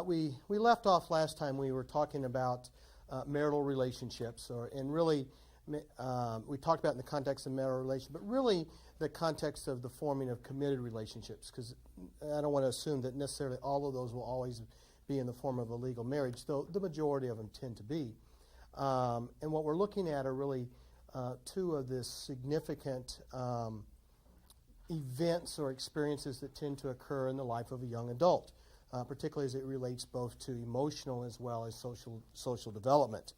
we left off last time. We were talking about marital relationships, and really we talked about in the context of marital relation, but really the context of the forming of committed relationships, because I don't want to assume that necessarily all of those will always be in the form of a legal marriage, though the majority of them tend to be. And what we're looking at are really two of the significant events or experiences that tend to occur in the life of a young adult, particularly as it relates both to emotional as well as social development.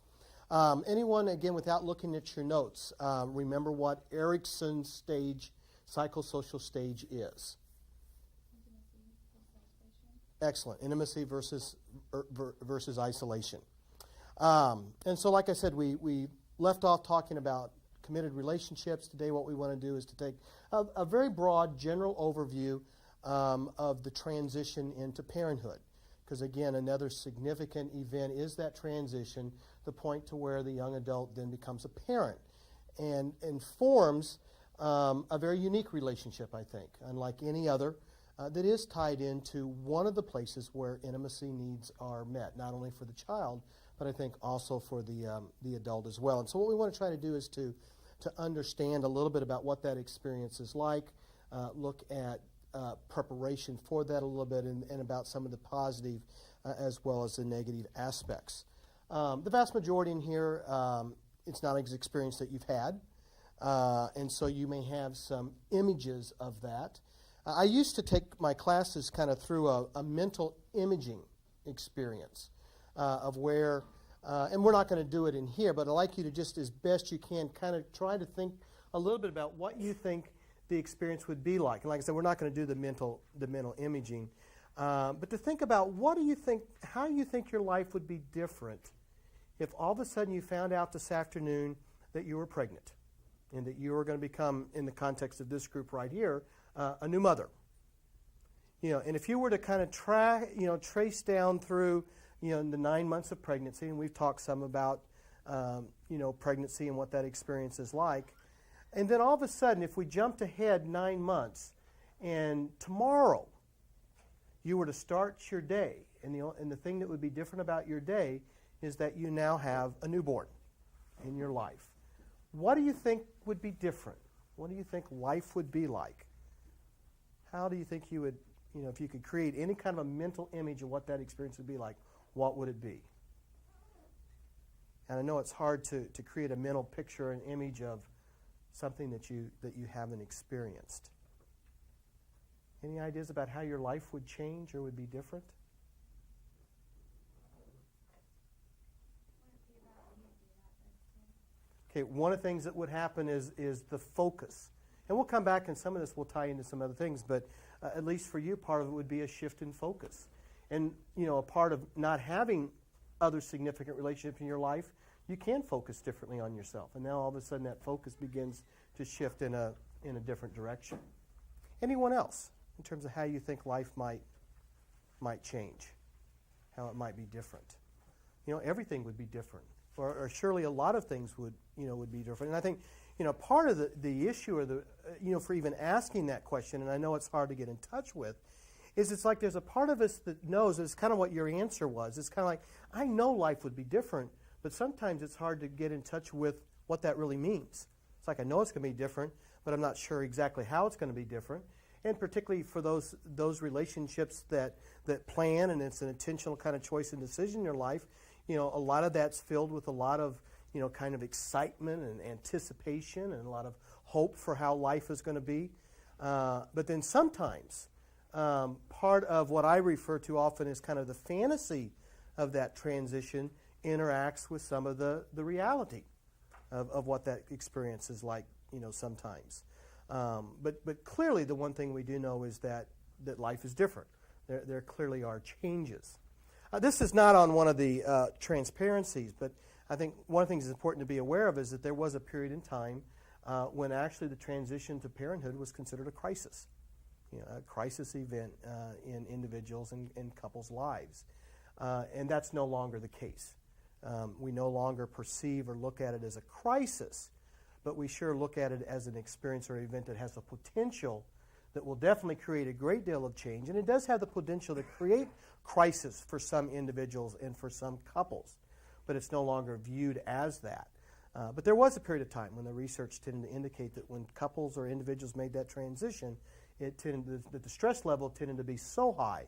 Anyone, again, without looking at your notes, remember what Erickson's psychosocial stage is? Excellent. Intimacy versus isolation. And so, like I said, we left off talking about committed relationships. Today what we want to do is to take a very broad general overview of the transition into parenthood. Because again, another significant event is that transition, the point to where the young adult then becomes a parent and forms a very unique relationship, I think, unlike any other, that is tied into one of the places where intimacy needs are met, not only for the child, but I think also for the adult as well. And so what we want to try to do is to understand a little bit about what that experience is like, look at preparation for that a little bit, and about some of the positive as well as the negative aspects. The vast majority in here, it's not an experience that you've had, and so you may have some images of that. I used to take my classes kind of through a mental imaging experience of where, and we're not going to do it in here, but I'd like you to just as best you can kind of try to think a little bit about what you think the experience would be like. And like I said, we're not going to do the mental imaging, but to think about how you think your life would be different if all of a sudden you found out this afternoon that you were pregnant and that you were going to become, in the context of this group right here, a new mother. And if you were to kind of trace down through, the 9 months of pregnancy, and we've talked some about, pregnancy and what that experience is like. And then all of a sudden, if we jumped ahead 9 months, and tomorrow you were to start your day, and the thing that would be different about your day is that you now have a newborn in your life. What do you think would be different? What do you think life would be like? How do you think you would, if you could create any kind of a mental image of what that experience would be like, what would it be? And I know it's hard to create a mental picture, an image of something that you haven't experienced. Any ideas about how your life would change or would be different? Okay, one of the things that would happen is the focus. And we'll come back, and some of this will tie into some other things, but at least for you, part of it would be a shift in focus. And, a part of not having other significant relationships in your life, you can focus differently on yourself. And now all of a sudden that focus begins to shift in a different direction. Anyone else, in terms of how you think life might change, how it might be different? Everything would be different. Or surely a lot of things would be different. And I think, part of the issue, or for even asking that question, and I know it's hard to get in touch with, is it's like there's a part of us that knows, it's kind of what your answer was. It's kind of like, I know life would be different, but sometimes it's hard to get in touch with what that really means. It's like, I know it's going to be different, but I'm not sure exactly how it's going to be different. And particularly for those relationships that plan, and it's an intentional kind of choice and decision in your life, a lot of that's filled with a lot of, kind of excitement and anticipation and a lot of hope for how life is going to be. But then sometimes part of what I refer to often as kind of the fantasy of that transition interacts with some of the reality of what that experience is like, sometimes. But clearly the one thing we do know is that life is different. There clearly are changes. This is not on one of the transparencies, but I think one of the things that's important to be aware of is that there was a period in time when actually the transition to parenthood was considered a crisis. A crisis event in individuals and couples' lives. And that's no longer the case. We no longer perceive or look at it as a crisis, but we sure look at it as an experience or event that has a potential that will definitely create a great deal of change. And it does have the potential to create crisis for some individuals and for some couples, but it's no longer viewed as that. But there was a period of time when the research tended to indicate that when couples or individuals made that transition, that the stress level tended to be so high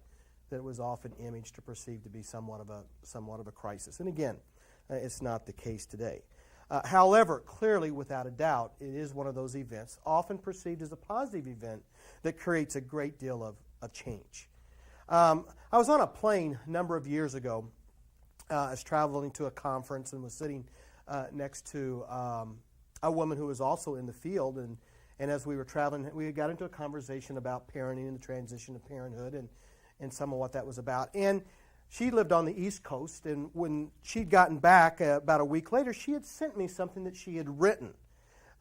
that it was often imaged or perceived to be somewhat of a crisis. And again, it's not the case today. However, clearly, without a doubt, it is one of those events, often perceived as a positive event, that creates a great deal of change. I was on a plane a number of years ago. I was traveling to a conference and was sitting next to a woman who was also in the field. And as we were traveling, we got into a conversation about parenting and the transition to parenthood and some of what that was about. And she lived on the East Coast, and when she'd gotten back about a week later, she had sent me something that she had written.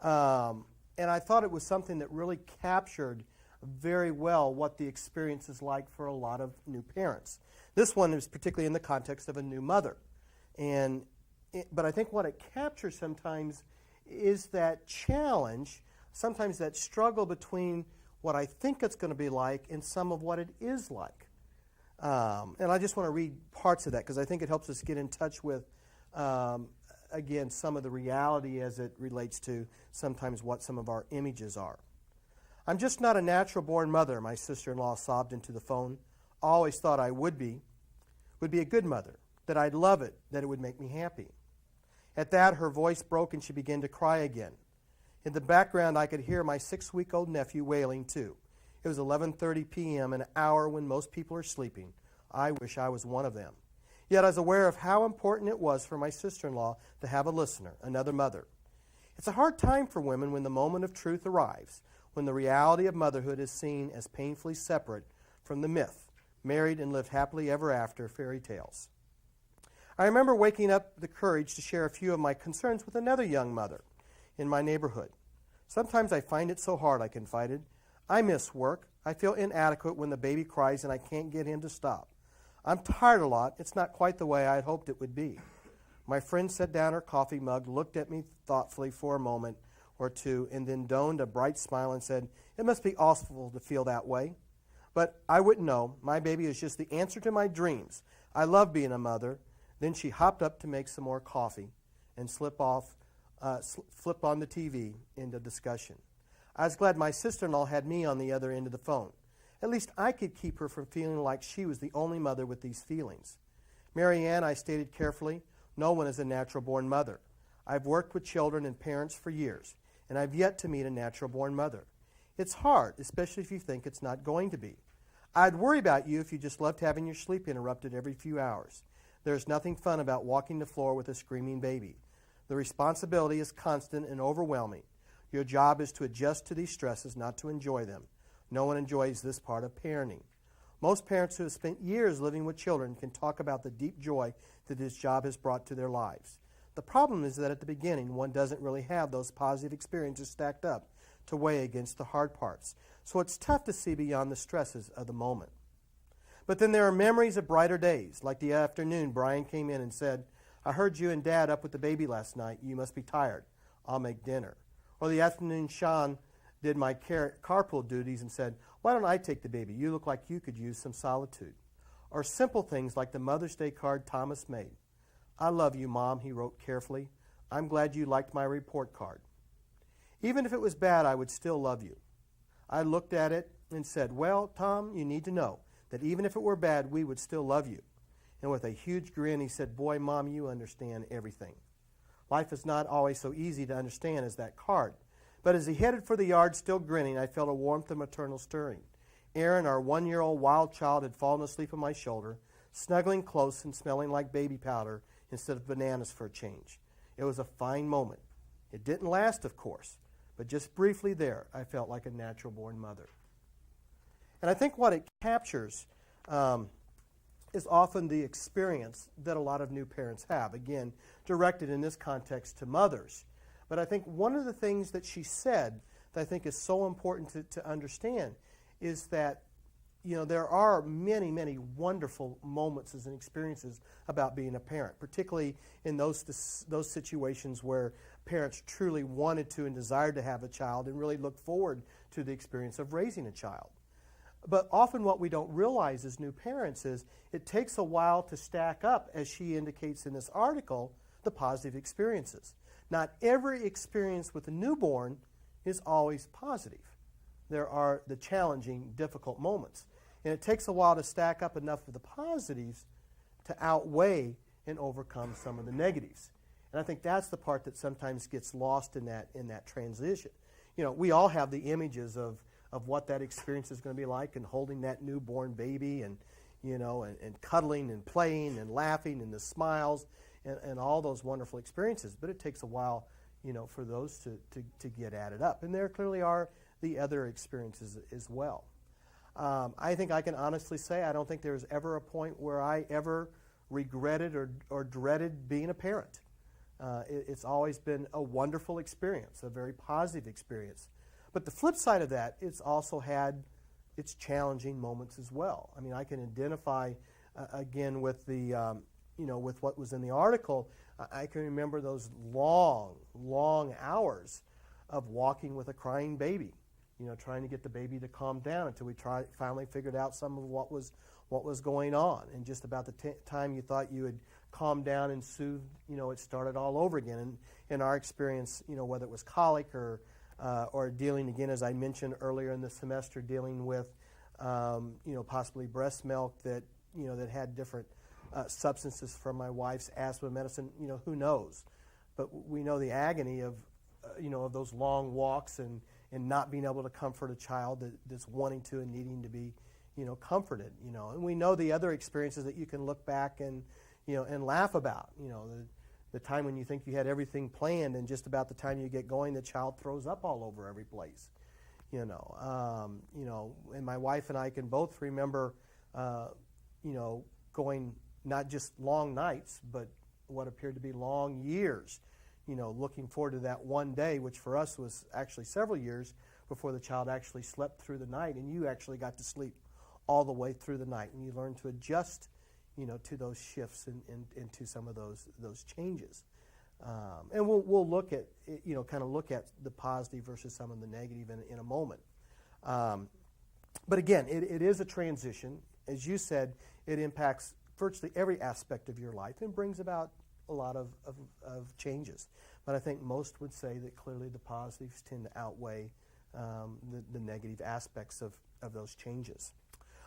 And I thought it was something that really captured very well what the experience is like for a lot of new parents. This one is particularly in the context of a new mother. But I think what it captures sometimes is that challenge, sometimes that struggle between what I think it's going to be like and some of what it is like. And I just want to read parts of that because I think it helps us get in touch with, again, some of the reality as it relates to sometimes what some of our images are. I'm just not a natural-born mother, my sister-in-law sobbed into the phone. Always thought I would be a good mother, that I'd love it, that it would make me happy. At that, her voice broke and she began to cry again. In the background, I could hear my 6-week-old nephew wailing too. It was 11:30 p.m., an hour when most people are sleeping. I wish I was one of them. Yet I was aware of how important it was for my sister-in-law to have a listener, another mother. It's a hard time for women when the moment of truth arrives, when the reality of motherhood is seen as painfully separate from the myth, married and lived happily ever after fairy tales. I remember waking up the courage to share a few of my concerns with another young mother in my neighborhood. Sometimes I find it so hard, I confided. I miss work. I feel inadequate when the baby cries and I can't get him to stop. I'm tired a lot. It's not quite the way I had hoped it would be. My friend set down her coffee mug, looked at me thoughtfully for a moment or two, and then donned a bright smile and said, "It must be awful to feel that way. But I wouldn't know. My baby is just the answer to my dreams. I love being a mother." Then she hopped up to make some more coffee and flip on the TV into discussion. I was glad my sister-in-law had me on the other end of the phone. At least I could keep her from feeling like she was the only mother with these feelings. "Mary Ann," I stated carefully, "no one is a natural-born mother. I've worked with children and parents for years, and I've yet to meet a natural-born mother. It's hard, especially if you think it's not going to be. I'd worry about you if you just loved having your sleep interrupted every few hours. There's nothing fun about walking the floor with a screaming baby. The responsibility is constant and overwhelming. Your job is to adjust to these stresses, not to enjoy them. No one enjoys this part of parenting. Most parents who have spent years living with children can talk about the deep joy that this job has brought to their lives. The problem is that at the beginning, one doesn't really have those positive experiences stacked up to weigh against the hard parts. So it's tough to see beyond the stresses of the moment. But then there are memories of brighter days, like the afternoon Brian came in and said, "I heard you and Dad up with the baby last night. You must be tired. I'll make dinner." Or the afternoon Sean did my carpool duties and said, "Why don't I take the baby? You look like you could use some solitude." Or simple things like the Mother's Day card Thomas made. "I love you, Mom," he wrote carefully. "I'm glad you liked my report card. Even if it was bad, I would still love you." I looked at it and said, "Well, Tom, you need to know that even if it were bad, we would still love you." And with a huge grin, he said, "Boy, Mom, you understand everything." Life is not always so easy to understand as that card. But as he headed for the yard, still grinning, I felt a warmth of maternal stirring. Aaron, our 1-year-old wild child, had fallen asleep on my shoulder, snuggling close and smelling like baby powder instead of bananas for a change. It was a fine moment. It didn't last, of course, but just briefly there, I felt like a natural-born mother. And I think what it captures is often the experience that a lot of new parents have, again, directed in this context to mothers. But I think one of the things that she said that I think is so important to understand is that, there are many, many wonderful moments and experiences about being a parent, particularly in those situations where parents truly wanted to and desired to have a child and really looked forward to the experience of raising a child. But often what we don't realize as new parents is it takes a while to stack up, as she indicates in this article, the positive experiences. Not every experience with a newborn is always positive. There are the challenging, difficult moments. And it takes a while to stack up enough of the positives to outweigh and overcome some of the negatives. And I think that's the part that sometimes gets lost in that transition. You know, we all have the images of what that experience is going to be like, and holding that newborn baby, and you know, and cuddling and playing and laughing, and the smiles and all those wonderful experiences. But it takes a while, you know, for those to get added up. And there clearly are the other experiences as well. I think I can honestly say I don't think there was ever a point where I ever regretted or dreaded being a parent. It's always been a wonderful experience, a very positive experience. But the flip side of that, it's also had its challenging moments as well. I mean, I can identify, again, with the, with what was in the article. I can remember those long, long hours of walking with a crying baby, you know, trying to get the baby to calm down until we finally figured out some of what was going on. And just about the time you thought you had calmed down and soothed, you know, it started all over again. And in our experience, you know, whether it was colic or dealing, again, as I mentioned earlier in the semester, dealing with, possibly breast milk that had different substances from my wife's asthma medicine, you know, who knows. But we know the agony of those long walks and not being able to comfort a child that's wanting to and needing to be, comforted, And we know the other experiences that you can look back and, and laugh about, the time when you think you had everything planned, and just about the time you get going, the child throws up all over every place, and my wife and I can both remember, going not just long nights, but what appeared to be long years, looking forward to that one day, which for us was actually several years before the child actually slept through the night, and you actually got to sleep all the way through the night, and you learned to adjust to those shifts and to some of those changes. And we'll look at, kind of look at the positive versus some of the negative in a moment. But again, it is a transition. As you said, it impacts virtually every aspect of your life and brings about a lot of changes. But I think most would say that clearly the positives tend to outweigh the negative aspects of those changes.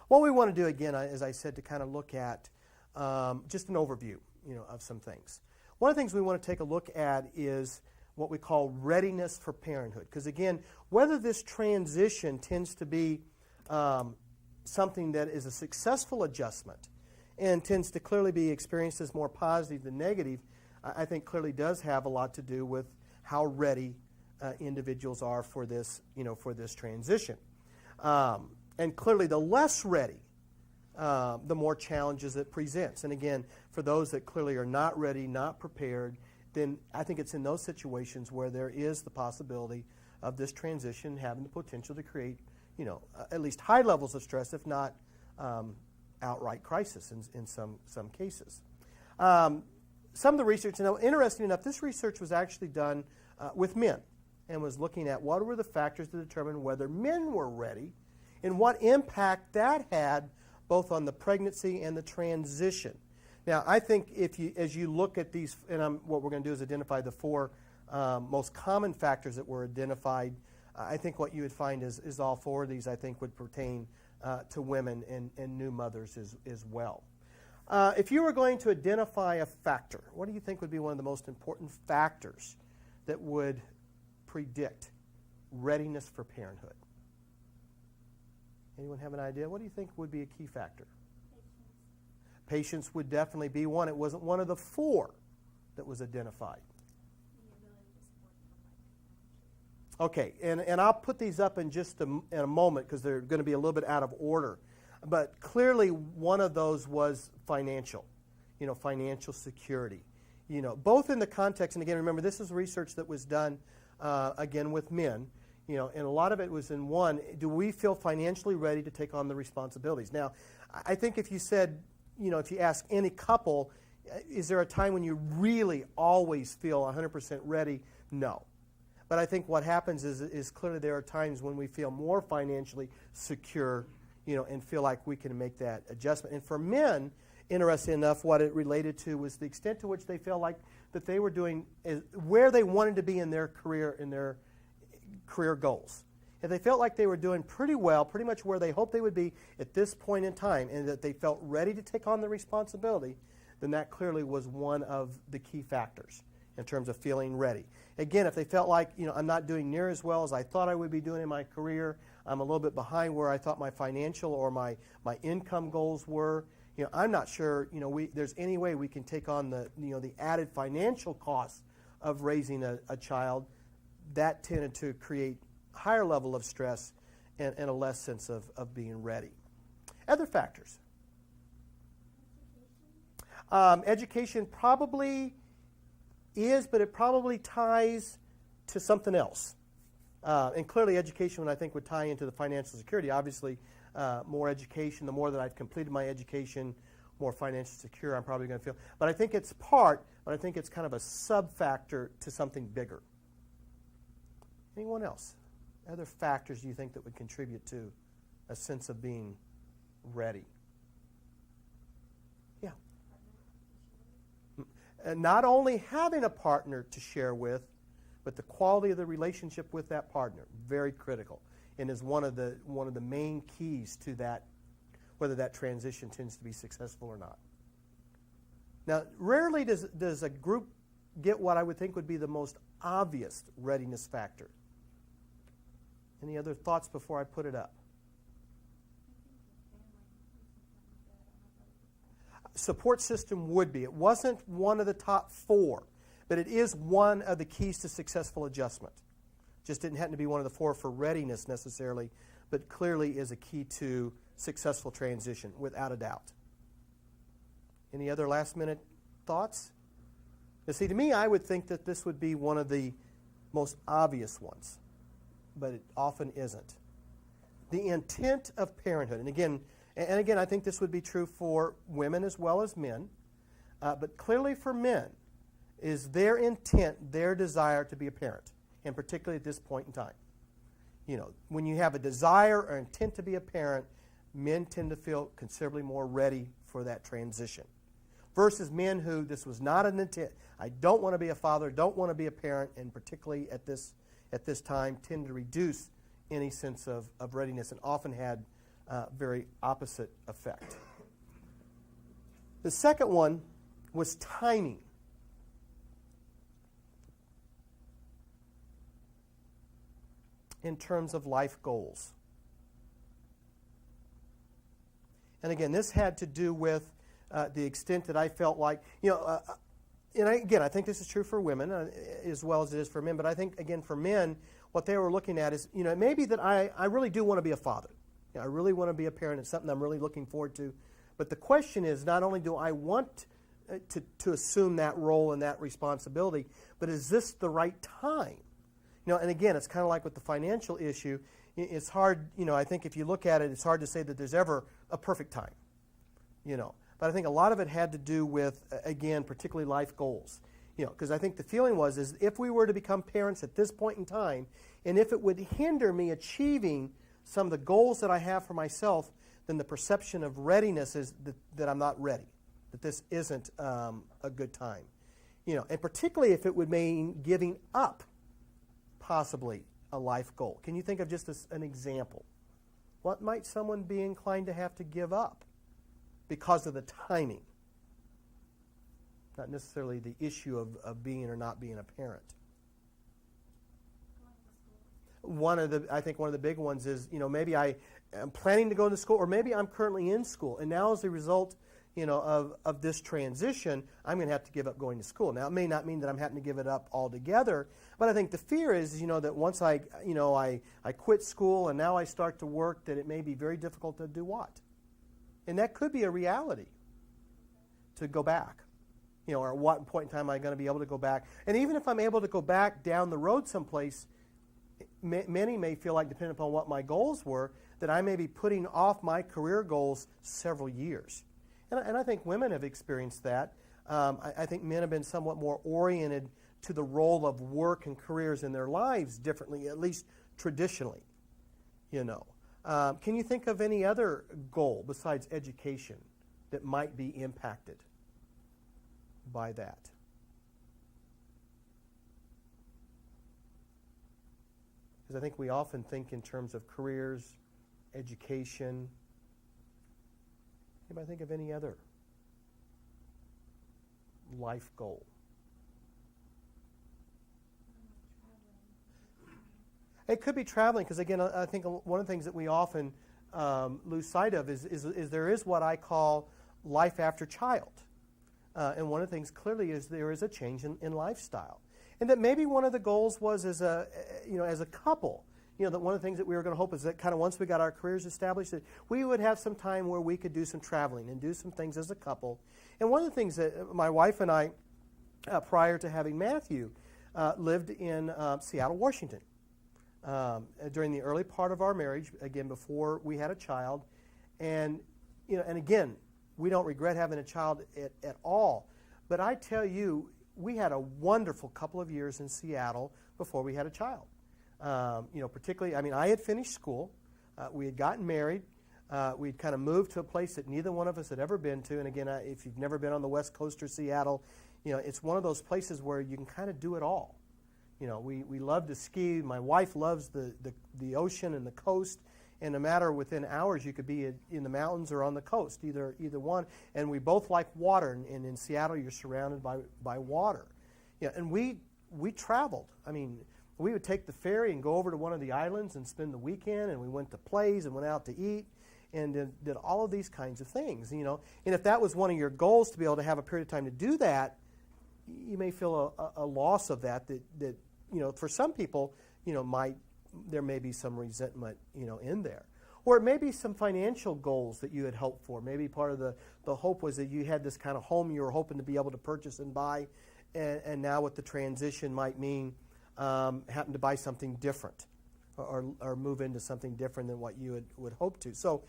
What we want to do, again, as I said, to kind of look at just an overview, of some things. One of the things we want to take a look at is what we call readiness for parenthood. Because again, whether this transition tends to be something that is a successful adjustment and tends to clearly be experienced as more positive than negative, I think clearly does have a lot to do with how ready individuals are for this, for this transition. And clearly the less ready, the more challenges it presents. And again, for those that clearly are not ready, not prepared, then I think it's in those situations where there is the possibility of this transition having the potential to create, at least high levels of stress, if not outright crisis in some cases. Some of the research, interesting enough, this research was actually done with men and was looking at what were the factors to determine whether men were ready and what impact that had both on the pregnancy and the transition. Now, I think as you look at these, and what we're going to do is identify the four most common factors that were identified. I think what you would find is all four of these, I think, would pertain to women and new mothers as well. If you were going to identify a factor, what do you think would be one of the most important factors that would predict readiness for parenthood? Anyone have an idea? What do you think would be a key factor? Patience would definitely be one. It wasn't one of the four that was identified. Okay, and I'll put these up in just in a moment because they're going to be a little bit out of order. But clearly one of those was financial, financial security. Both in the context, and again, remember, this is research that was done, again, with men. And a lot of it was in one, do we feel financially ready to take on the responsibilities? Now, I think if you said, if you ask any couple, is there a time when you really always feel 100% ready? No. But I think what happens is clearly there are times when we feel more financially secure, and feel like we can make that adjustment. And for men, interesting enough, what it related to was the extent to which they felt like that they were doing where they wanted to be in their career goals. If they felt like they were doing pretty well, pretty much where they hoped they would be at this point in time, and that they felt ready to take on the responsibility, then that clearly was one of the key factors in terms of feeling ready. Again, if they felt like, I'm not doing near as well as I thought I would be doing in my career, I'm a little bit behind where I thought my financial or my income goals were, I'm not sure, there's any way we can take on the added financial costs of raising a child. That tended to create higher level of stress and a less sense of being ready. Other factors. Education probably is, but it probably ties to something else. And clearly education, I think, would tie into the financial security. Obviously, more education, the more that I've completed my education, more financially secure I'm probably going to feel. But I think it's part, but I think it's kind of a sub-factor to something bigger. Anyone else? Other factors do you think that would contribute to a sense of being ready? Yeah. And not only having a partner to share with, but the quality of the relationship with that partner, very critical, and is one of the main keys to that, whether that transition tends to be successful or not. Now, rarely does a group get what I would think would be the most obvious readiness factor. Any other thoughts before I put it up? Support system would be. It wasn't one of the top 4, but it is one of the keys to successful adjustment. Just didn't happen to be one of the 4 for readiness necessarily, but clearly is a key to successful transition, without a doubt. Any other last-minute thoughts? Now, see, to me, I would think that this would be one of the most obvious ones, but it often isn't. The intent of parenthood. And again, I think this would be true for women as well as men, but clearly for men, is their intent, their desire to be a parent, and particularly at this point in time. When you have a desire or intent to be a parent, men tend to feel considerably more ready for that transition. Versus men who this was not an intent. I don't want to be a father, don't want to be a parent, and particularly at this time tend to reduce any sense of readiness and often had very opposite effect. The second one was timing. In terms of life goals. And again, this had to do with the extent that I felt like, I think this is true for women as well as it is for men, but I think, again, for men, what they were looking at is, it may be that I really do want to be a father. I really want to be a parent. It's something I'm really looking forward to. But the question is, not only do I want to assume that role and that responsibility, but is this the right time? And again, it's kind of like with the financial issue. It's hard, I think if you look at it, it's hard to say that there's ever a perfect time, But I think a lot of it had to do with, again, particularly life goals. Because I think the feeling is if we were to become parents at this point in time, and if it would hinder me achieving some of the goals that I have for myself, then the perception of readiness is that I'm not ready, that this isn't a good time. And particularly if it would mean giving up possibly a life goal. Can you think of just an example? What might someone be inclined to have to give up because of the timing? Not necessarily the issue of being or not being a parent. I think one of the big ones is, maybe I am planning to go to school, or maybe I'm currently in school, and now as a result, of this transition, I'm going to have to give up going to school. Now, it may not mean that I'm having to give it up altogether, but I think the fear is, that once I quit school and now I start to work, that it may be very difficult to do what? And that could be a reality, to go back. Or at what point in time am I going to be able to go back? And even if I'm able to go back down the road someplace, many may feel like, depending upon what my goals were, that I may be putting off my career goals several years. And I think women have experienced that. I think men have been somewhat more oriented to the role of work and careers in their lives differently, at least traditionally. Can you think of any other goal besides education that might be impacted by that? Because I think we often think in terms of careers, education. Anybody think of any other life goal? It could be traveling, because again, I think one of the things that we often lose sight of is there is what I call life after child. And one of the things clearly is there is a change in lifestyle. And that maybe one of the goals was as a couple, that one of the things that we were going to hope is that kind of once we got our careers established, that we would have some time where we could do some traveling and do some things as a couple. And one of the things that my wife and I, prior to having Matthew, lived in Seattle, Washington. During the early part of our marriage, again, before we had a child. And, and again, we don't regret having a child at all. But I tell you, we had a wonderful couple of years in Seattle before we had a child. Particularly, I had finished school. We had gotten married. We'd kind of moved to a place that neither one of us had ever been to. And again, if you've never been on the West Coast or Seattle, it's one of those places where you can kind of do it all. We love to ski. My wife loves the ocean and the coast. And no matter within hours, you could be in the mountains or on the coast, either one. And we both like water. And in Seattle, you're surrounded by water. And we traveled. We would take the ferry and go over to one of the islands and spend the weekend. And we went to plays and went out to eat and did all of these kinds of things. And if that was one of your goals to be able to have a period of time to do that, you may feel a loss of that for some people, there may be some resentment, in there. Or it may be some financial goals that you had hoped for. Maybe part of the hope was that you had this kind of home you were hoping to be able to purchase and buy, and now with the transition might mean having to buy something different or move into something different than what you would hope to. So,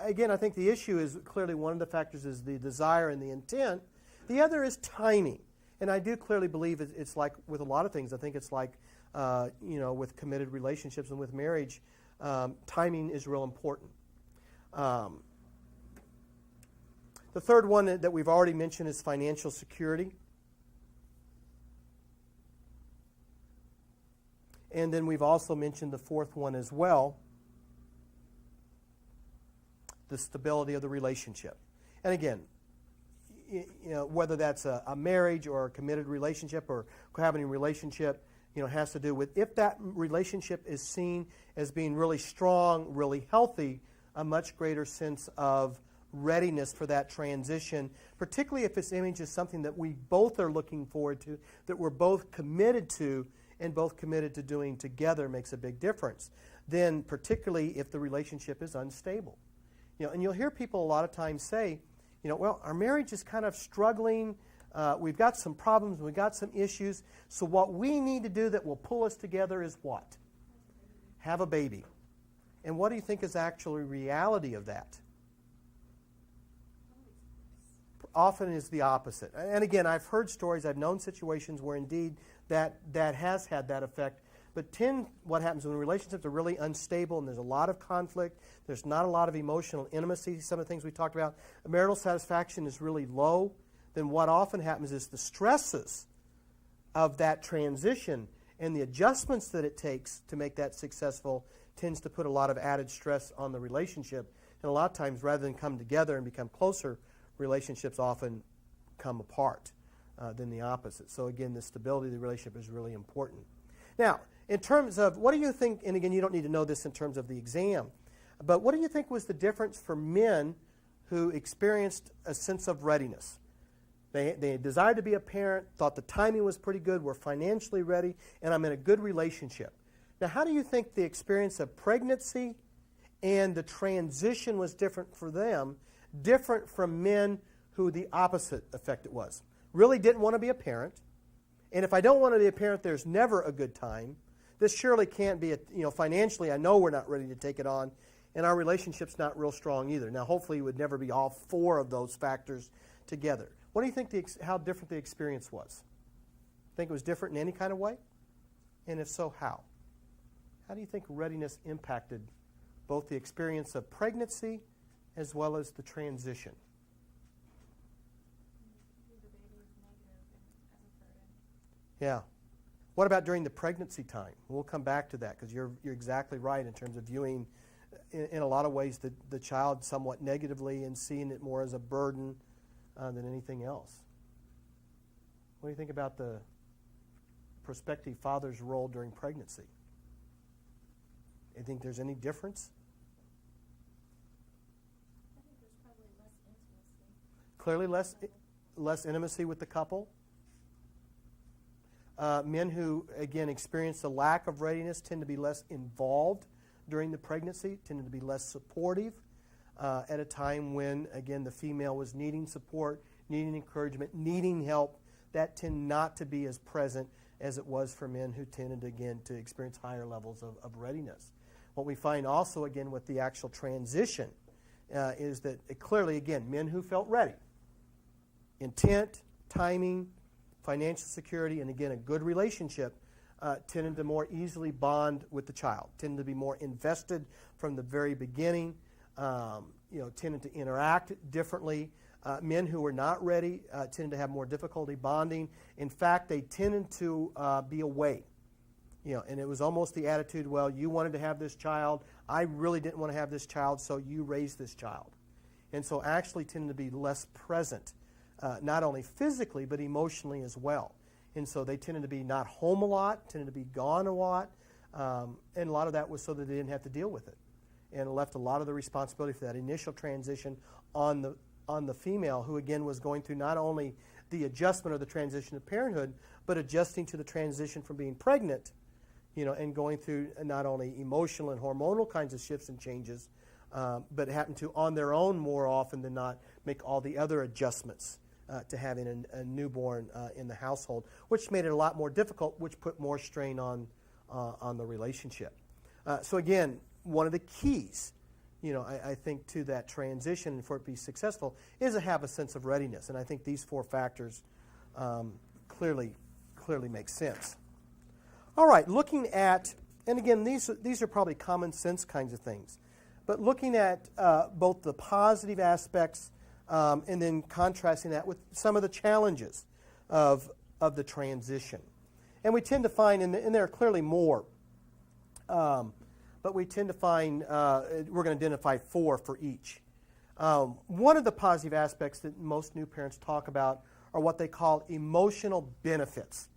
again, I think the issue is clearly one of the factors is the desire and the intent. The other is timing. And I do clearly believe it's like with a lot of things. I think it's like, with committed relationships and with marriage, timing is real important. The third one that we've already mentioned is financial security. And then we've also mentioned the fourth one as well, the stability of the relationship. And again, whether that's a marriage or a committed relationship or cohabiting relationship, has to do with if that relationship is seen as being really strong, really healthy, a much greater sense of readiness for that transition, particularly if this image is something that we both are looking forward to, that we're both committed to, and both committed to doing together makes a big difference. Then particularly if the relationship is unstable. And you'll hear people a lot of times say, well, our marriage is kind of struggling. We've got some problems. We've got some issues. So what we need to do that will pull us together is what? Have a baby. And what do you think is actually reality of that? Often is the opposite. And again, I've heard stories, I've known situations where indeed that has had that effect. But what happens when relationships are really unstable and there's a lot of conflict, there's not a lot of emotional intimacy, some of the things we talked about, marital satisfaction is really low, then what often happens is the stresses of that transition and the adjustments that it takes to make that successful tends to put a lot of added stress on the relationship. And a lot of times, rather than come together and become closer, relationships often come apart than the opposite. So again, the stability of the relationship is really important. Now, in terms of, what do you think, and again, you don't need to know this in terms of the exam, but what do you think was the difference for men who experienced a sense of readiness? They desired to be a parent, thought the timing was pretty good, were financially ready, and I'm in a good relationship. Now, how do you think the experience of pregnancy and the transition was different for them, different from men who the opposite effect it was? Really didn't want to be a parent, and if I don't want to be a parent, there's never a good time. This surely can't be, financially, I know we're not ready to take it on, and our relationship's not real strong either. Now, hopefully, it would never be all four of those factors together. What do you think how different the experience was? Think it was different in any kind of way? And if so, how? How do you think readiness impacted both the experience of pregnancy as well as the transition. Yeah. What about during the pregnancy time? We'll come back to that because you're exactly right in terms of viewing, in a lot of ways, the child somewhat negatively and seeing it more as a burden than anything else. What do you think about the prospective father's role during pregnancy? You think there's any difference? I think there's probably less intimacy. Clearly less intimacy with the couple. Men who, again, experience the lack of readiness tend to be less involved during the pregnancy, tend to be less supportive at a time when, again, the female was needing support, needing encouragement, needing help. That tend not to be as present as it was for men who tended, again, to experience higher levels of readiness. What we find also, again, with the actual transition is that clearly, again, men who felt ready, intent, timing, financial security, and again, a good relationship tended to more easily bond with the child, tended to be more invested from the very beginning, tended to interact differently. Men who were not ready tended to have more difficulty bonding. In fact, they tended to be away. And it was almost the attitude, well, you wanted to have this child. I really didn't want to have this child, so you raised this child. And so actually tended to be less present, not only physically, but emotionally as well. And so they tended to be not home a lot, tended to be gone a lot, and a lot of that was so that they didn't have to deal with it. And it left a lot of the responsibility for that initial transition on the female, who again was going through not only the adjustment or the transition to parenthood, but adjusting to the transition from being pregnant, and going through not only emotional and hormonal kinds of shifts and changes, but happen to, on their own more often than not, make all the other adjustments to having a newborn in the household, which made it a lot more difficult, which put more strain on the relationship. So again, one of the keys, I think, to that transition and for it to be successful is to have a sense of readiness. And I think these four factors clearly make sense. All right, looking at, and again, these are probably common sense kinds of things, but looking at both the positive aspects and then contrasting that with some of the challenges of the transition. And we tend to find, and there are clearly more, but we tend to find, we're going to identify four for each. One of the positive aspects that most new parents talk about are what they call emotional benefits.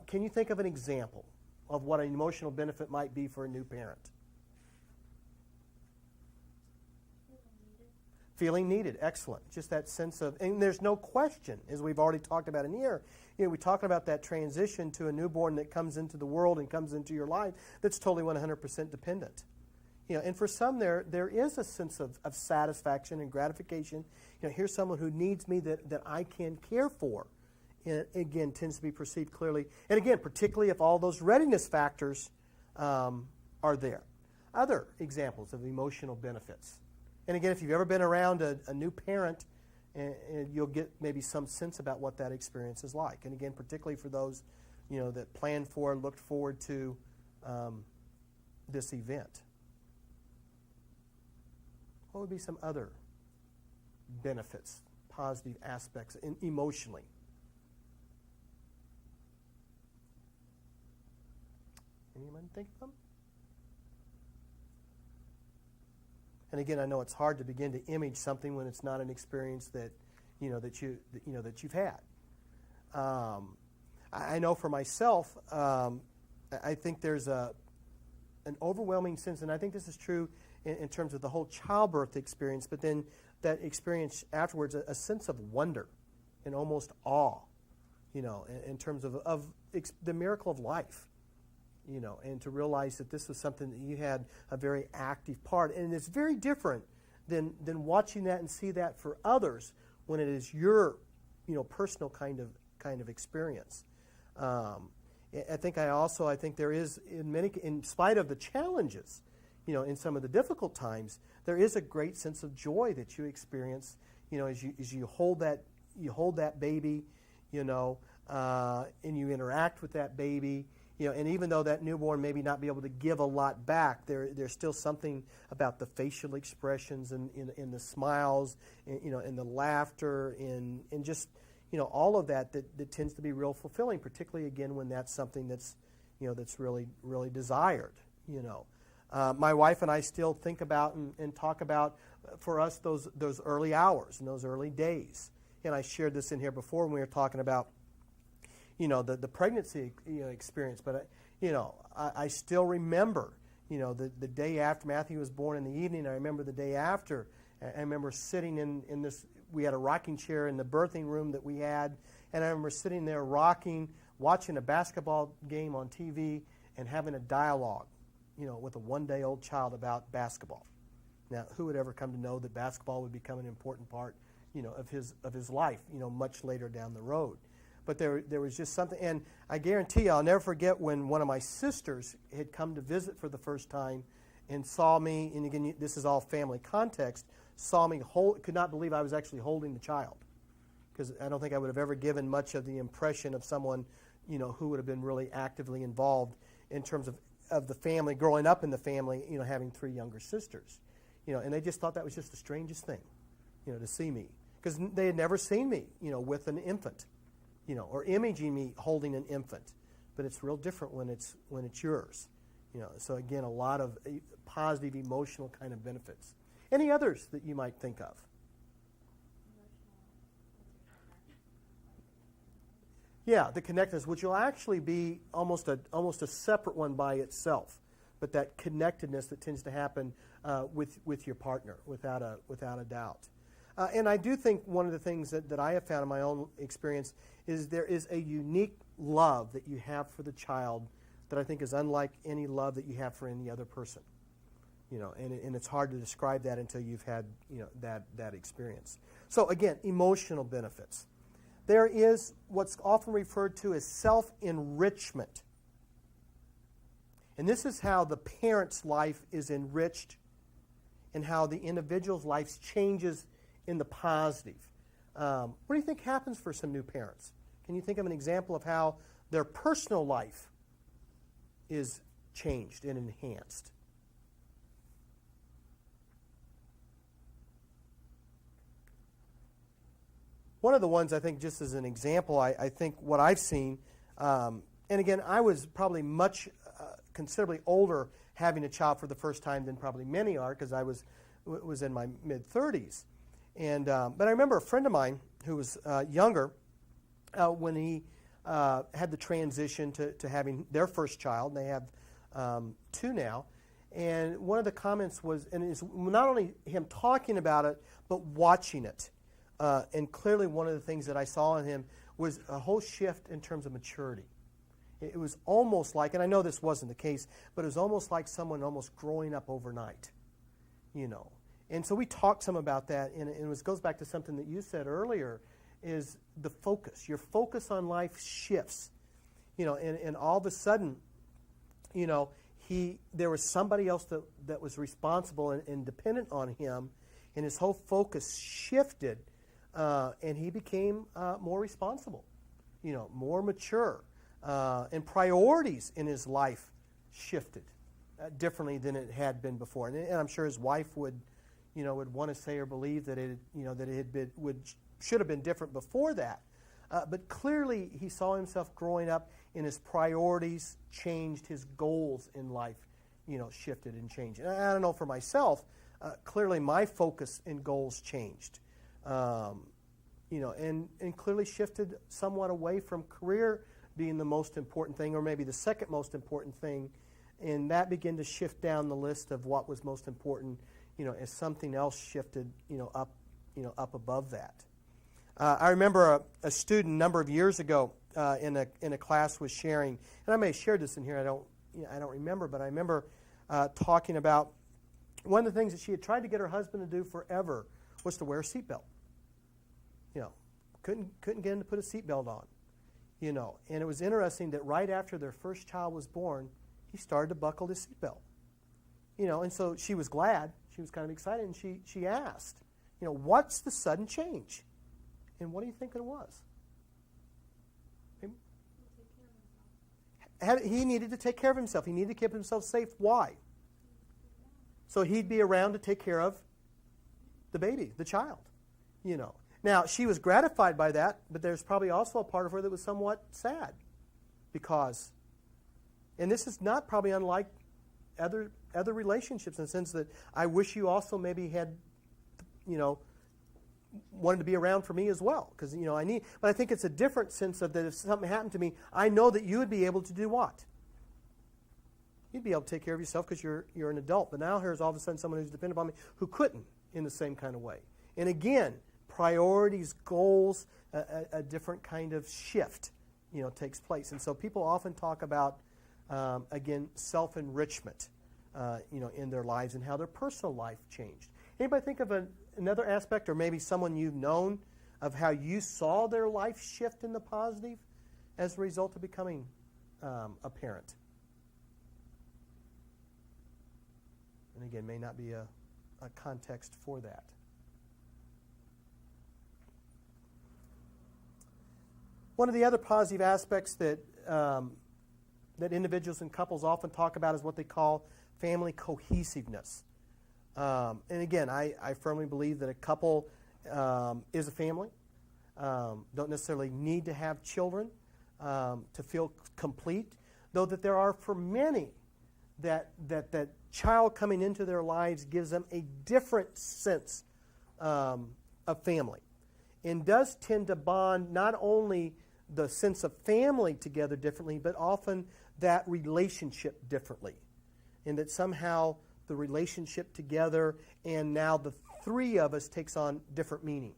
Can you think of an example of what an emotional benefit might be for a new parent? Feeling needed, excellent. Just that sense of, and there's no question, as we've already talked about in here, we're talking about that transition to a newborn that comes into the world and comes into your life that's totally 100% dependent. And for some there is a sense of satisfaction and gratification. Here's someone who needs me that I can care for. And again, tends to be perceived clearly. And again, particularly if all those readiness factors are there. Other examples of emotional benefits. And again, if you've ever been around a new parent, and you'll get maybe some sense about what that experience is like. And again, particularly for those, that planned for, looked forward to this event. What would be some other benefits, positive aspects emotionally? Anyone think of them? And again, I know it's hard to begin to image something when it's not an experience that you've had. I know for myself, I think there's an overwhelming sense, and I think this is true in terms of the whole childbirth experience, but then that experience afterwards, a sense of wonder and almost awe, in terms of the miracle of life. And to realize that this was something that you had a very active part. And it's very different than watching that and see that for others when it is your, personal kind of experience. I think there is, in spite of the challenges, in some of the difficult times, there is a great sense of joy that you experience, as you hold that baby, and you interact with that baby. And even though that newborn maybe not be able to give a lot back, there's still something about the facial expressions and in the smiles, in the laughter, in just all of that tends to be real fulfilling, particularly again when that's something that's that's really really desired. My wife and I still think about and talk about for us those early hours and those early days. And I shared this in here before when we were talking about the pregnancy experience. But I still remember the day after Matthew was born in the evening. I remember the day after. I remember sitting in this. We had a rocking chair in the birthing room that we had, and I remember sitting there rocking, watching a basketball game on TV, and having a dialogue, with a one-day-old child about basketball. Now, who would ever come to know that basketball would become an important part, of his life, much later down the road? But there was just something, and I guarantee you, I'll never forget when one of my sisters had come to visit for the first time and saw me, and again, this is all family context, saw me could not believe I was actually holding the child, because I don't think I would have ever given much of the impression of someone, who would have been really actively involved in terms of the family, growing up in the family, having 3 younger sisters, and they just thought that was just the strangest thing, to see me, because they had never seen me, with an infant, or imaging me holding an infant, but it's real different when it's yours, So again, a lot of positive emotional kind of benefits. Any others that you might think of? Yeah, the connectedness, which will actually be almost a separate one by itself, but that connectedness that tends to happen with your partner, without a doubt. And I do think one of the things that I have found in my own experience is there is a unique love that you have for the child that I think is unlike any love that you have for any other person. And it's hard to describe that until you've had that experience. So again, emotional benefits. There is what's often referred to as self-enrichment. And this is how the parent's life is enriched and how the individual's life changes in the positive. What do you think happens for some new parents? Can you think of an example of how their personal life is changed and enhanced? One of the ones I think, just as an example, I think what I've seen, and again, I was probably much considerably older having a child for the first time than probably many are, because I was in my mid-30s. And but I remember a friend of mine who was younger when he had the transition to having their first child, and they have 2 now. And one of the comments was, and it's not only him talking about it, but watching it. And clearly one of the things that I saw in him was a whole shift in terms of maturity. It was almost like, and I know this wasn't the case, but it was almost like someone almost growing up overnight, And so we talked some about that, and it goes back to something that you said earlier, is the focus. Your focus on life shifts, and all of a sudden, there was somebody else that was responsible and dependent on him, and his whole focus shifted. And he became more responsible, more mature, and priorities in his life shifted differently than it had been before. And I'm sure his wife would want to say or believe that should have been different before that. But clearly, he saw himself growing up, and his priorities changed. His goals in life, shifted and changed. And I don't know for myself. Clearly, my focus and goals changed. And clearly shifted somewhat away from career being the most important thing, or maybe the second most important thing, and that began to shift down the list of what was most important, as something else shifted, up above that. I remember a student a number of years ago in a class was sharing, and I may have shared this in here. I don't remember, but I remember talking about one of the things that she had tried to get her husband to do forever was to wear a seatbelt. Couldn't get him to put a seatbelt on. And it was interesting that right after their first child was born, he started to buckle his seatbelt. And so she was glad. She was kind of excited, and she asked, what's the sudden change? And what do you think it was? he needed to take care of himself. He needed to keep himself safe. Why? So he'd be around to take care of the baby, the child, you know. Now, she was gratified by that, but there's probably also a part of her that was somewhat sad because, and this is not probably unlike other relationships in the sense that I wish you also maybe had, you know, wanted to be around for me as well because, you know, but I think it's a different sense of that if something happened to me, I know that you would be able to do what? You'd be able to take care of yourself because you're an adult. But now here's all of a sudden someone who's dependent upon me who couldn't in the same kind of way. And again, priorities, goals, a different kind of shift, you know, takes place. And so people often talk about, again, self-enrichment, you know, in their lives and how their personal life changed. Anybody think of another aspect or maybe someone you've known of how you saw their life shift in the positive as a result of becoming a parent? And again, may not be a context for that. One of the other positive aspects that that individuals and couples often talk about is what they call family cohesiveness. And again, I firmly believe that a couple is a family. Don't necessarily need to have children to feel complete, though that there are for many that child coming into their lives gives them a different sense of family and does tend to bond not only the sense of family together differently, but often that relationship differently. And that somehow the relationship together and now the three of us takes on different meaning.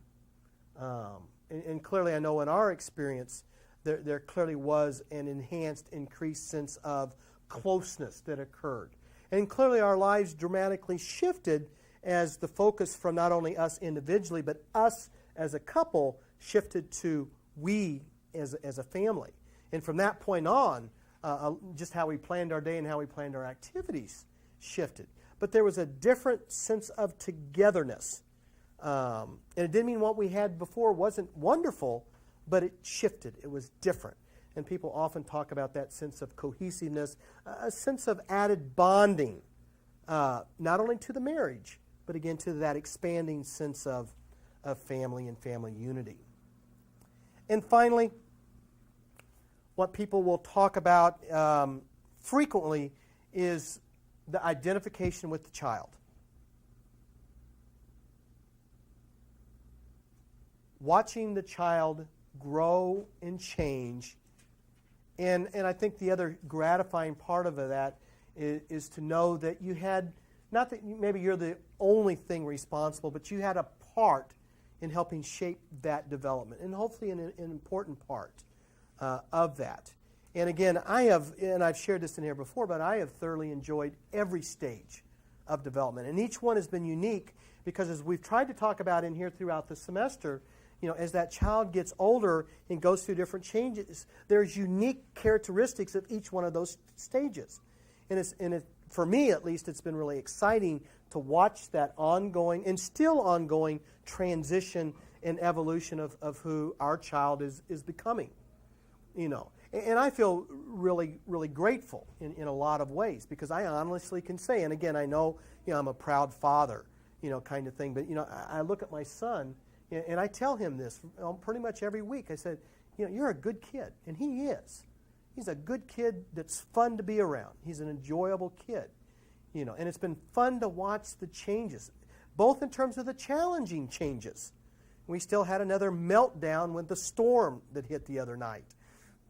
And clearly I know in our experience there clearly was an enhanced, increased sense of closeness that occurred. And clearly our lives dramatically shifted as the focus from not only us individually, but us as a couple shifted to we as a family. And from that point on, just how we planned our day and how we planned our activities shifted. But there was a different sense of togetherness. And it didn't mean what we had before wasn't wonderful, but it shifted. It was different. And people often talk about that sense of cohesiveness, a sense of added bonding, not only to the marriage, but again to that expanding sense of family and family unity. And finally, what people will talk about frequently is the identification with the child. Watching the child grow and change. And I think the other gratifying part of that is to know that you had, not that maybe you're the only thing responsible, but you had a part in helping shape that development, and hopefully an important part of that. And again, I've shared this in here before, but I have thoroughly enjoyed every stage of development. And each one has been unique because as we've tried to talk about in here throughout the semester, you know, as that child gets older and goes through different changes, there's unique characteristics of each one of those stages. And for me, at least, it's been really exciting to watch that ongoing and still ongoing transition and evolution of who our child is becoming. You know, and I feel really, really grateful in a lot of ways because I honestly can say, and again, I know, you know, I'm a proud father, you know, kind of thing, but, you know, I look at my son and I tell him this pretty much every week. I said, you know, you're a good kid, and he is. He's a good kid that's fun to be around. He's an enjoyable kid, you know, and it's been fun to watch the changes, both in terms of the challenging changes. We still had another meltdown with the storm that hit the other night.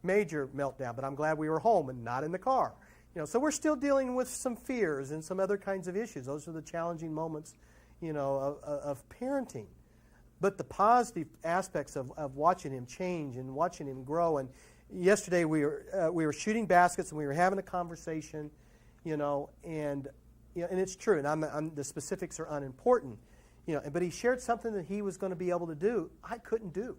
Major meltdown, but I'm glad we were home and not in the car. You know, so we're still dealing with some fears and some other kinds of issues. Those are the challenging moments, you know, of parenting. But the positive aspects of watching him change and watching him grow. And yesterday we were shooting baskets and we were having a conversation, you know, and it's true. And the specifics are unimportant, you know. But he shared something that he was going to be able to do I couldn't do,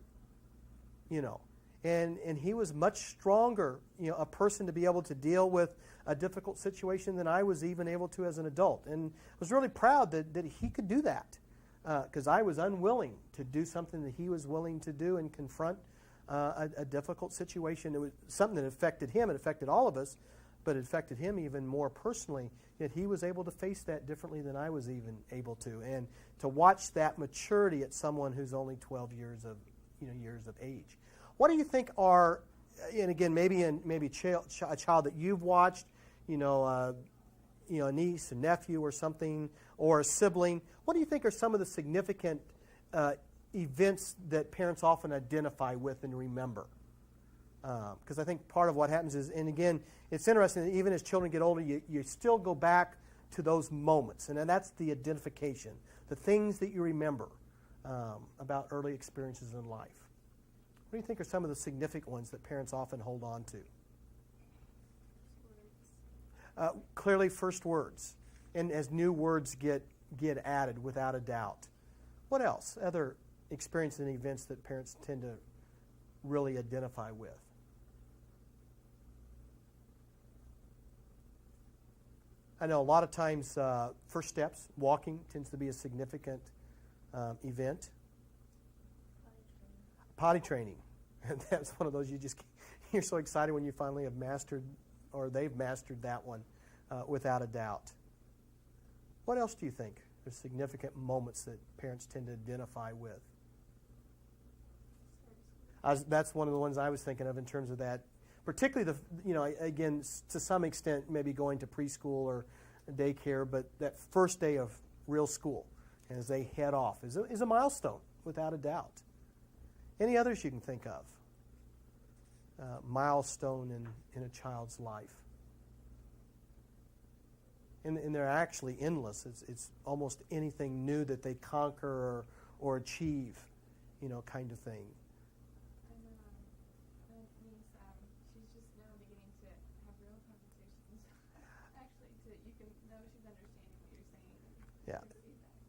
you know. And he was much stronger, you know, a person to be able to deal with a difficult situation than I was even able to as an adult. And I was really proud that he could do that because I was unwilling to do something that he was willing to do and confront a difficult situation. It was something that affected him. It affected all of us, but it affected him even more personally. Yet he was able to face that differently than I was even able to, and to watch that maturity at someone who's only 12 years of age. What do you think are, and again, maybe a child that you've watched, a niece, a nephew, or something, or a sibling? What do you think are some of the significant events that parents often identify with and remember? Because I think part of what happens is, and again, it's interesting that even as children get older, you still go back to those moments, and then that's the identification, the things that you remember about early experiences in life. What do you think are some of the significant ones that parents often hold on to? Clearly, first words, and as new words get added, without a doubt. What else? Other experiences and events that parents tend to really identify with? I know a lot of times first steps, walking, tends to be a significant event. Potty training. And that's one of those you're so excited when you finally have mastered, or they've mastered that one, without a doubt. What else do you think are significant moments that parents tend to identify with? That's one of the ones I was thinking of in terms of that. Particularly again, to some extent, maybe going to preschool or daycare, but that first day of real school, as they head off, is a milestone, without a doubt. Any others you can think of? Milestone in a child's life. And they're actually endless. It's almost anything new that they conquer or achieve, kind of thing. Niece, she's just now beginning to have real conversations. Actually, you can know she's understanding what you're saying.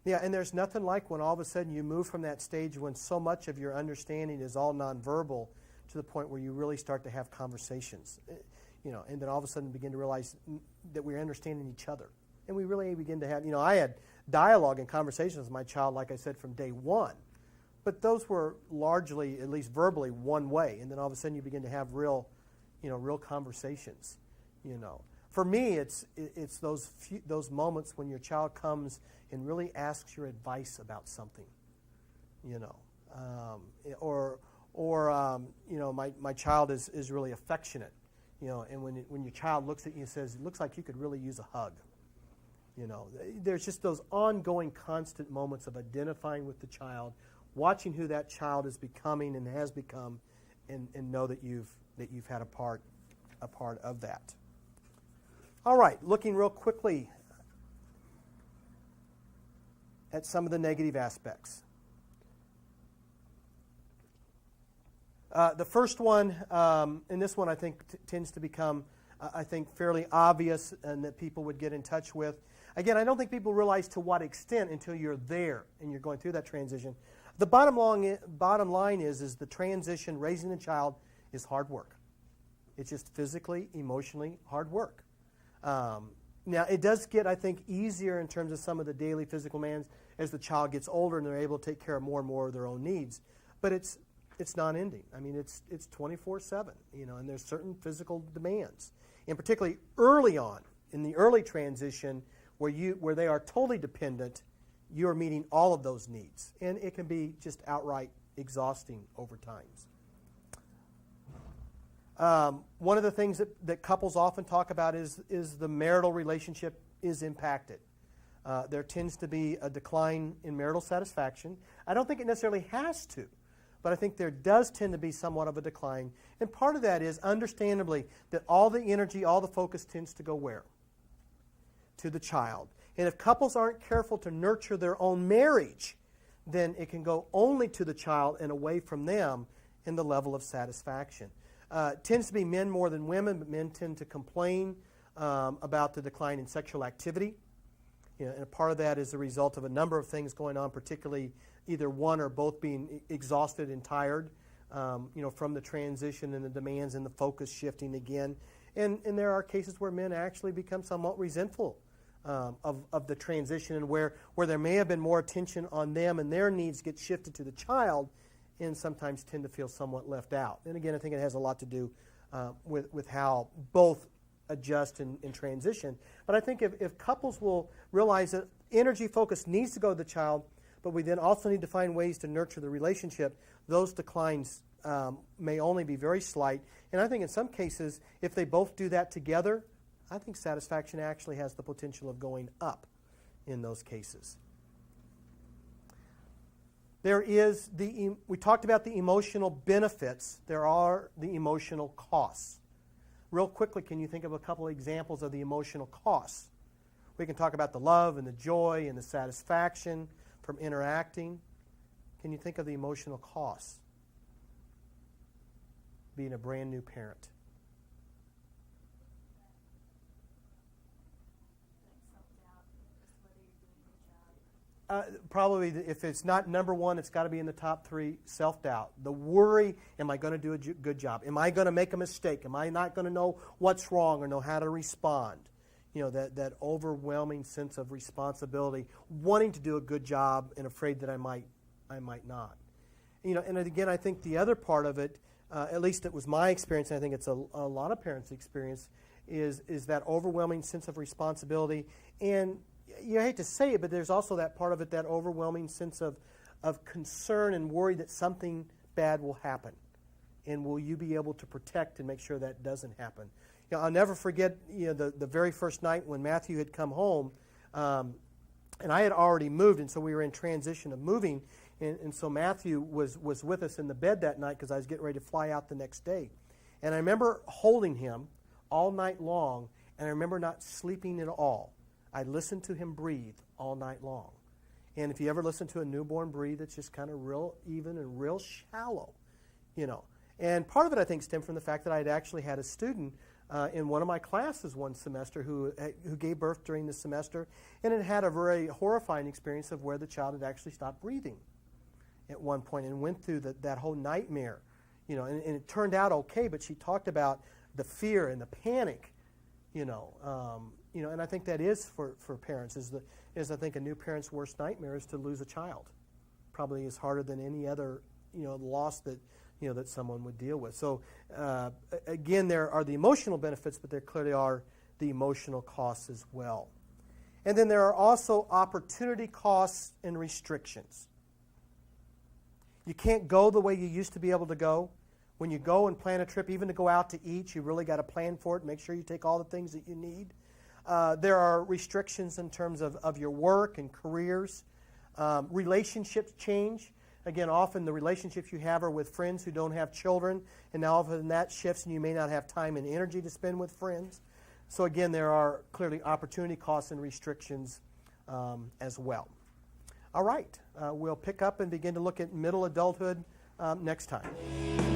Yeah. Yeah, and there's nothing like when all of a sudden you move from that stage when so much of your understanding is all nonverbal to the point where you really start to have conversations, and then all of a sudden begin to realize that we're understanding each other. And we really begin to have, I had dialogue and conversations with my child, like I said, from day one. But those were largely, at least verbally, one way. And then all of a sudden you begin to have real conversations, For me, it's those moments when your child comes and really asks your advice about something, my child is really affectionate, and when your child looks at you and says, "It looks like you could really use a hug," there's just those ongoing, constant moments of identifying with the child, watching who that child is becoming and has become, and know that you've had a part of that. All right, looking real quickly at some of the negative aspects. The first one, and this one I think tends to become, fairly obvious and that people would get in touch with. Again, I don't think people realize to what extent until you're there and you're going through that transition. The bottom line is the transition, raising a child, is hard work. It's just physically, emotionally hard work. Now, it does get, I think, easier in terms of some of the daily physical demands as the child gets older and they're able to take care of more and more of their own needs. But it's non-ending. I mean, it's 24/7, and there's certain physical demands. And particularly early on, in the early transition, where they are totally dependent, you're meeting all of those needs. And it can be just outright exhausting over times. One of the things that couples often talk about is the marital relationship is impacted. There tends to be a decline in marital satisfaction. I don't think it necessarily has to, but I think there does tend to be somewhat of a decline. And part of that is, understandably, that all the energy, all the focus tends to go where? To the child. And if couples aren't careful to nurture their own marriage, then it can go only to the child and away from them in the level of satisfaction. It tends to be men more than women, but men tend to complain about the decline in sexual activity. And a part of that is a result of a number of things going on, particularly either one or both being exhausted and tired, from the transition and the demands and the focus shifting again. And there are cases where men actually become somewhat resentful of the transition, and where there may have been more attention on them and their needs get shifted to the child, and sometimes tend to feel somewhat left out. And again, I think it has a lot to do with how both adjust and transition. But I think if couples will realize that energy focus needs to go to the child, but we then also need to find ways to nurture the relationship, those declines may only be very slight. And I think in some cases, if they both do that together, I think satisfaction actually has the potential of going up in those cases. We talked about the emotional benefits. There are the emotional costs. Real quickly, can you think of a couple of examples of the emotional costs? We can talk about the love and the joy and the satisfaction from interacting. Can you think of the emotional costs? Being a brand new parent. Probably, if it's not number one, it's got to be in the top three. Self-doubt, the worry: am I going to do a good job? Am I going to make a mistake? Am I not going to know what's wrong or know how to respond? You know, that overwhelming sense of responsibility, wanting to do a good job and afraid that I might not. You know, and again, I think the other part of it, at least it was my experience, and I think it's a lot of parents' experience, is that overwhelming sense of responsibility. And you hate to say it, but there's also that part of it, that overwhelming sense of concern and worry that something bad will happen. And will you be able to protect and make sure that doesn't happen? You know, I'll never forget, you know, the very first night when Matthew had come home, and I had already moved, and so we were in transition of moving, and so Matthew was with us in the bed that night because I was getting ready to fly out the next day. And I remember holding him all night long, and I remember not sleeping at all. I listened to him breathe all night long. And if you ever listen to a newborn breathe, it's just kind of real even and real shallow, you know. And part of it, I think, stemmed from the fact that I had actually had a student in one of my classes one semester who gave birth during the semester, and had a very horrifying experience of where the child had actually stopped breathing at one point and went through that whole nightmare, you know. And it turned out okay, but she talked about the fear and the panic, you know, and I think that is for parents is I think a new parent's worst nightmare is to lose a child. Probably is harder than any other, you know, loss that, you know, that someone would deal with. So again, there are the emotional benefits, but there clearly are the emotional costs as well. And then there are also opportunity costs and restrictions. You can't go the way you used to be able to go. When you go and plan a trip, even to go out to eat, you really got to plan for it. Make sure you take all the things that you need. There are restrictions in terms of your work and careers. Relationships change. Again, often the relationships you have are with friends who don't have children, and now all of a sudden that shifts and you may not have time and energy to spend with friends. So again, there are clearly opportunity costs and restrictions as well. All right, we'll pick up and begin to look at middle adulthood next time.